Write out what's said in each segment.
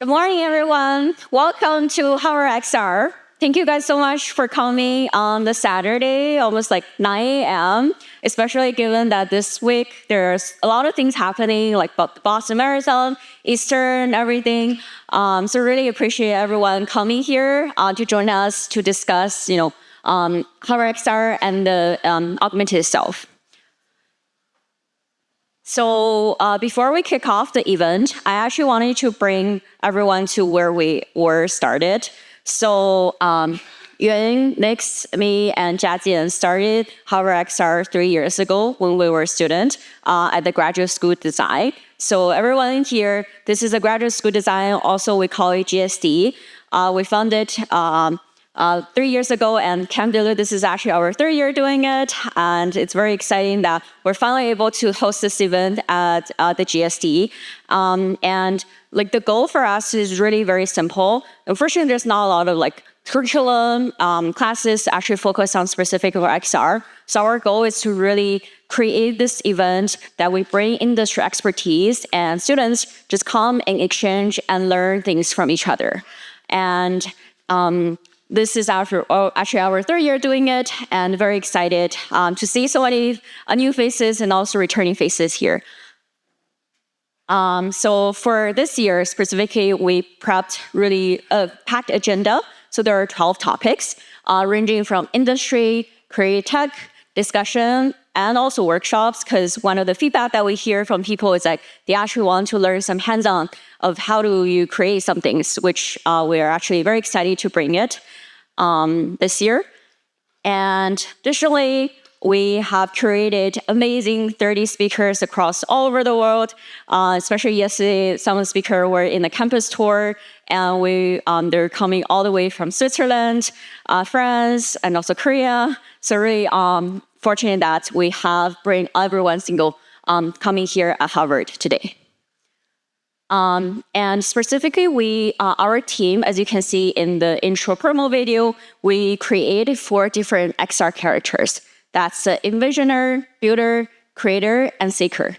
Good morning, everyone. Welcome to HarvardXR. Thank you guys so much for coming on the Saturday, almost like 9 a.m., especially given that this week there's a lot of things happening, like the Boston Marathon, Easter, and everything. So really appreciate everyone coming here to join us to discuss, HarvardXR and the augmented self. So before we kick off the event, I actually wanted to bring everyone to where we were started. So Yuan, Nix, me, and Jiajian started HarvardXR 3 years ago when we were students at the graduate school design. So everyone here, this is a graduate school design. Also, we call it GSD. We founded 3 years ago, and can't believe this is actually our third year doing it. And it's very exciting that we're finally able to host this event at the GSD. And like the goal for us is really very simple. Unfortunately, there's not a lot of like curriculum classes actually focus on specific XR. So our goal is to really create this event that we bring industry expertise, and students just come and exchange and learn things from each other. And this is actually our third year doing it, and very excited to see so many new faces and also returning faces here. So for this year specifically, we prepped really a packed agenda. So there are 12 topics ranging from industry, creative tech, discussion, and also workshops, because one of the feedback that we hear from people is like they actually want to learn some hands-on of how do you create some things, which we are actually very excited to bring it this year. And additionally, we have curated amazing 30 speakers across all over the world. Especially yesterday, some of the speakers were in the campus tour, and they're coming all the way from Switzerland, France, and also Korea. So really fortunate that we have bring everyone single coming here at Harvard today. And specifically, our team, as you can see in the intro promo video, we created 4 different XR characters. That's the envisioner, builder, creator, and seeker.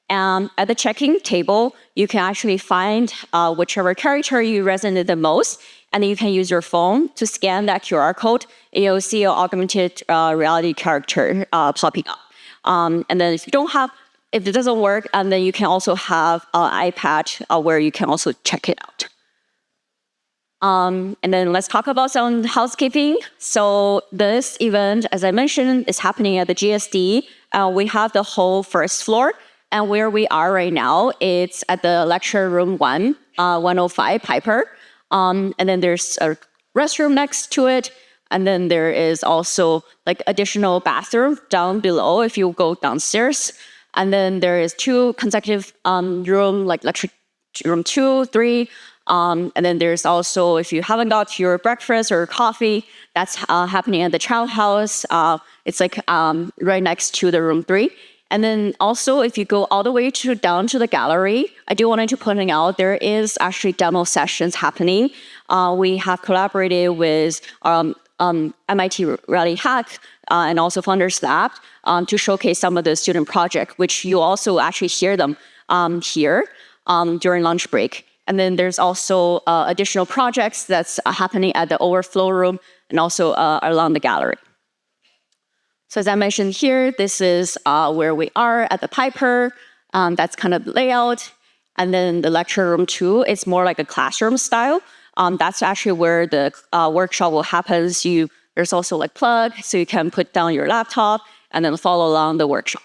At the check-in table, you can actually find whichever character you resonate the most, and then you can use your phone to scan that QR code, and you'll see an augmented reality character popping up. And then if it doesn't work, and then you can also have an iPad where you can also check it out. And then let's talk about some housekeeping. So this event, as I mentioned, is happening at the GSD. We have the whole first floor, and where we are right now, it's at the lecture room 105 Piper. And then there's a restroom next to it. And then there is also like additional bathroom down below if you go downstairs. And then there is 2 consecutive room, like lecture room 2, 3. And then there's also, if you haven't got your breakfast or coffee, that's happening at the child house. It's like right next to the room 3. And then also, if you go all the way down to the gallery, I do want to point out there is actually demo sessions happening. We have collaborated with MIT Rally Hack and also Founders Lab to showcase some of the student projects, which you also actually hear them here during lunch break. And then there's also additional projects that's happening at the overflow room and also along the gallery. So as I mentioned here, this is where we are at the Piper. That's kind of the layout. And then the lecture room 2, it's more like a classroom style. That's actually where the workshop will happen. So there's also like plug, so you can put down your laptop and then follow along the workshop.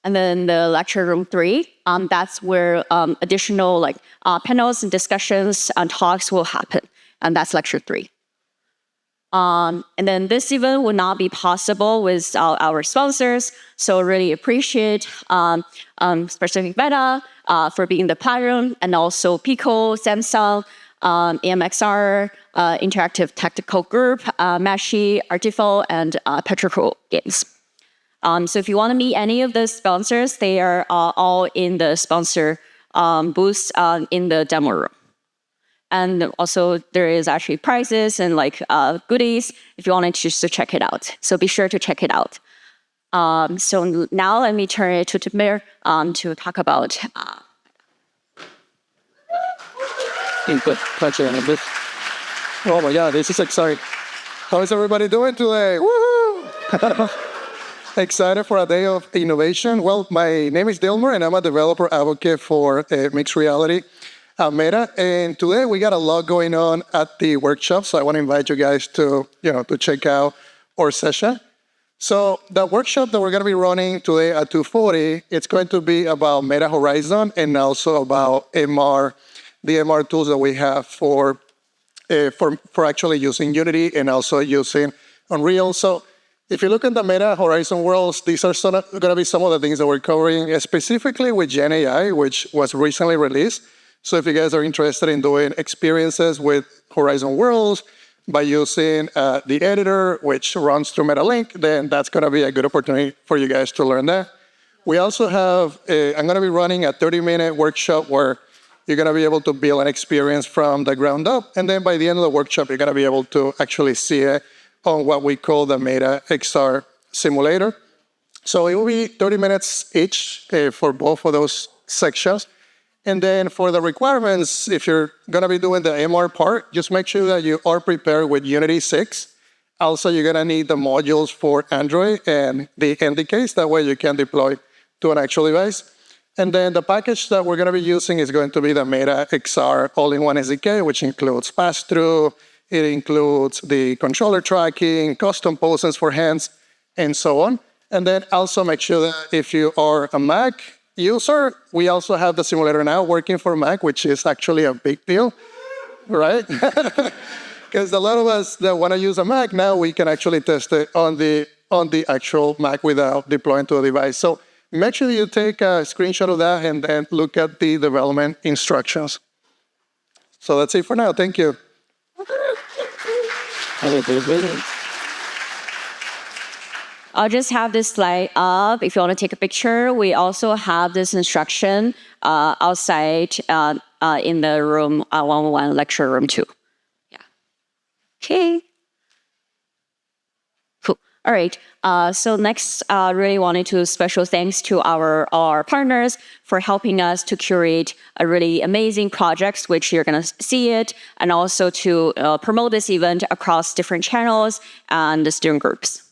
And then the lecture room 3, that's where additional like panels and discussions and talks will happen. And that's lecture 3. And then this event would not be possible without our sponsors. So really appreciate especially Meta for being the platform, and also Pico, Samsung, AMXR, Interactive Tactical Group, Mashi, Artifo, and Petroco Games. So if you want to meet any of the sponsors, they are all in the sponsor booths in the demo room. And also there is actually prizes and like goodies if you want to choose to check it out. So be sure to check it out. So now let me turn it to Tamir to talk about input touching a bit. Oh my God, this is exciting. How is everybody doing today? Woohoo! Excited for a day of innovation. Well, my name is Dilmer, and I'm a developer advocate for mixed reality at Meta. And today we got a lot going on at the workshop, so I want to invite you guys to check out our session. So the workshop that we're going to be running today at 2:40, it's going to be about Meta Horizon and also about MR, the MR tools that we have for actually using Unity and also using Unreal. So if you look at the Meta Horizon worlds, these are going to be some of the things that we're covering, specifically with Gen AI, which was recently released. So if you guys are interested in doing experiences with Horizon worlds by using the editor, which runs through MetaLink, then that's going to be a good opportunity for you guys to learn that. We also have, I'm going to be running a 30-minute workshop where you're going to be able to build an experience from the ground up. And then by the end of the workshop, you're going to be able to actually see it on what we call the HarvardXR simulator. So it will be 30 minutes each for both of those sections. And then for the requirements, if you're going to be doing the MR part, just make sure that you are prepared with Unity 6. Also, you're going to need the modules for Android and the NDKs. That way you can deploy to an actual device. And then the package that we're going to be using is going to be the HarvardXR all-in-one SDK, which includes pass-through. It includes the controller tracking, custom poses for hands, and so on. And then also make sure that if you are a Mac user, we also have the simulator now working for Mac, which is actually a big deal, right? Because a lot of us that want to use a Mac now, we can actually test it on the actual Mac without deploying to a device. So make sure you take a screenshot of that and then look at the development instructions. So that's it for now. Thank you. I'll just have this slide up. If you want to take a picture, we also have this instruction outside in the room, 111 lecture room 2. Yeah. Okay. Cool. All right. So next, really wanted to special thanks to our partners for helping us to curate a really amazing projects, which you're going to see it, and also to promote this event across different channels and the student groups.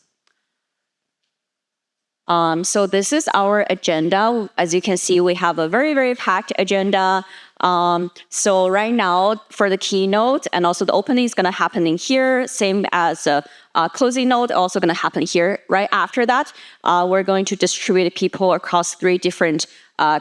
So this is our agenda. As you can see, we have a very, very packed agenda. So right now, for the keynote and also the opening is going to happen in here, same as closing note, also going to happen here. Right after that, we're going to distribute people across 3 different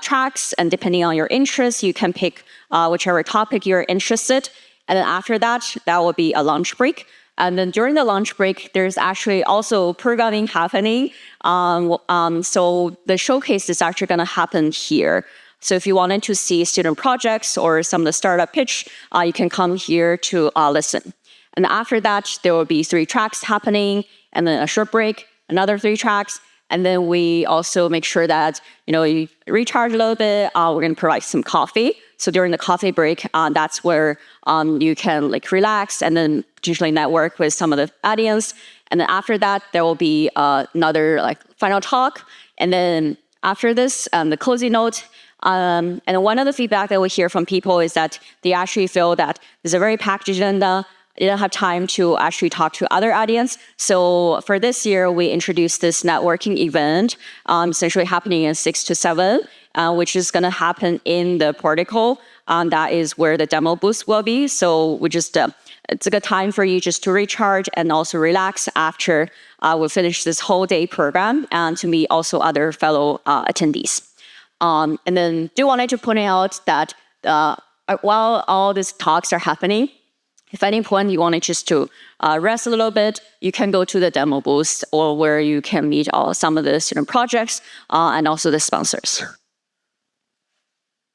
tracks, and depending on your interests, you can pick whichever topic you're interested. And then after that, that will be a lunch break. And then during the lunch break, there's actually also programming happening. So the showcase is actually going to happen here. So if you wanted to see student projects or some of the startup pitch, you can come here to listen. And after that, there will be 3 tracks happening, and then a short break, another 3 tracks. And then we also make sure that you recharge a little bit. We're going to provide some coffee. So during the coffee break, that's where you can relax and then potentially network with some of the audience. And then after that, there will be another final talk. And then after this, the closing note. And one of the feedback that we hear from people is that they actually feel that there's a very packed agenda. They don't have time to actually talk to other audience. So for this year, we introduced this networking event, essentially happening in 6 to 7, which is going to happen in the portico. That is where the demo booth will be. So we just it's a good time for you just to recharge and also relax after we finish this whole day program, and to meet also other fellow attendees. And then do wanted to point out that while all these talks are happening, if at any point you wanted just to rest a little bit, you can go to the demo booth, or where you can meet some of the student projects and also the sponsors.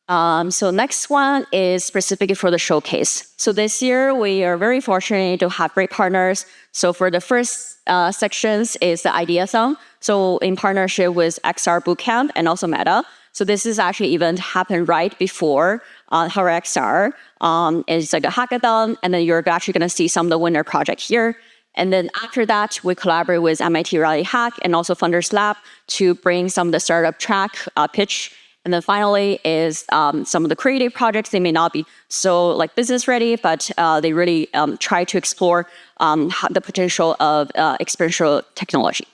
So next one is specifically for the showcase. So this year, we are very fortunate to have great partners. So for the first sections is the Ideathon. So in partnership with XR Bootcamp and also Meta. So this is actually event happened right before HarvardXR. It's like a hackathon, and then you're actually going to see some of the winner project here. And then after that, we collaborate with MIT Rally Hack and also Funders Lab to bring some of the startup track pitch. And then finally is some of the creative projects. They may not be so like business ready, but they really try to explore the potential of experiential technology.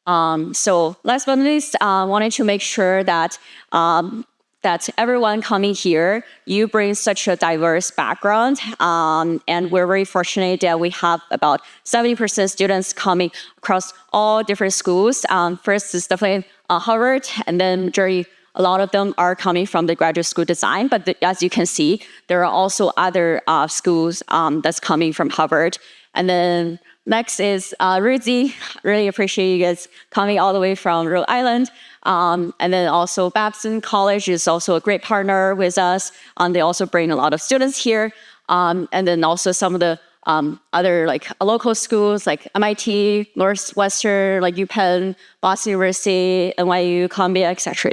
So last but not least, I wanted to make sure that that everyone coming here, you bring such a diverse background, and we're very fortunate that we have about 70% students coming across all different schools. First is definitely Harvard, and then majority, a lot of them are coming from the graduate school design, but as you can see, there are also other schools that's coming from Harvard. And then next is Ruzi. Really appreciate you guys coming all the way from Rhode Island. And then also Babson College is also a great partner with us. They also bring a lot of students here. And then also some of the other like local schools like MIT, Northwestern, like UPenn, Boston University, NYU, Columbia, etc.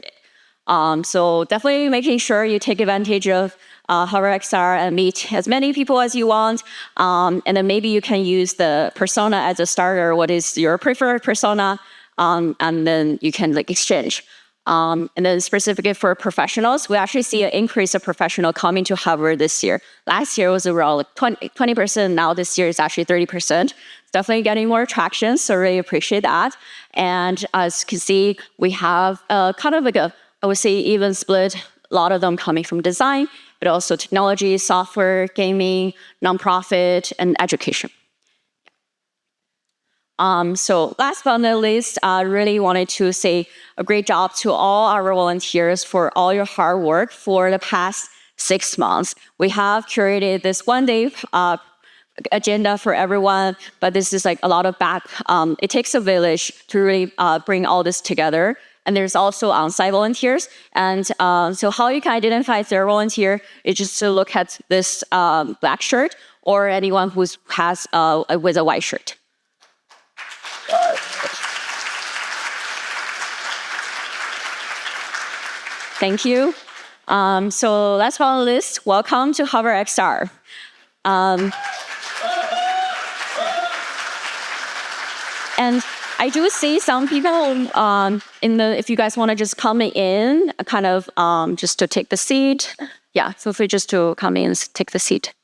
So definitely making sure you take advantage of HarvardXR and meet as many people as you want. And then maybe you can use the persona as a starter. What is your preferred persona? And then you can like exchange. And then specifically for professionals, we actually see an increase of professional coming to Harvard this year. Last year was around like 20%. Now this year is actually 30%. It's definitely getting more traction. So really appreciate that. And as you can see, we have kind of like a, I would say, even split. A lot of them coming from design, but also technology, software, gaming, nonprofit, and education. So last but not least, I really wanted to say a great job to all our volunteers for all your hard work for the past 6 months. We have curated this one-day agenda for everyone, but this is like a lot of it takes a village to really bring all this together. And there's also on-site volunteers. And so how you can identify if they're a volunteer is just to look at this black shirt or anyone who has with a white shirt. Thank you. So last but not least, welcome to HarvardXR. And I do see some people if you guys want to just come in, kind of just to take the seat. Yeah, feel free just to come in and take the seat.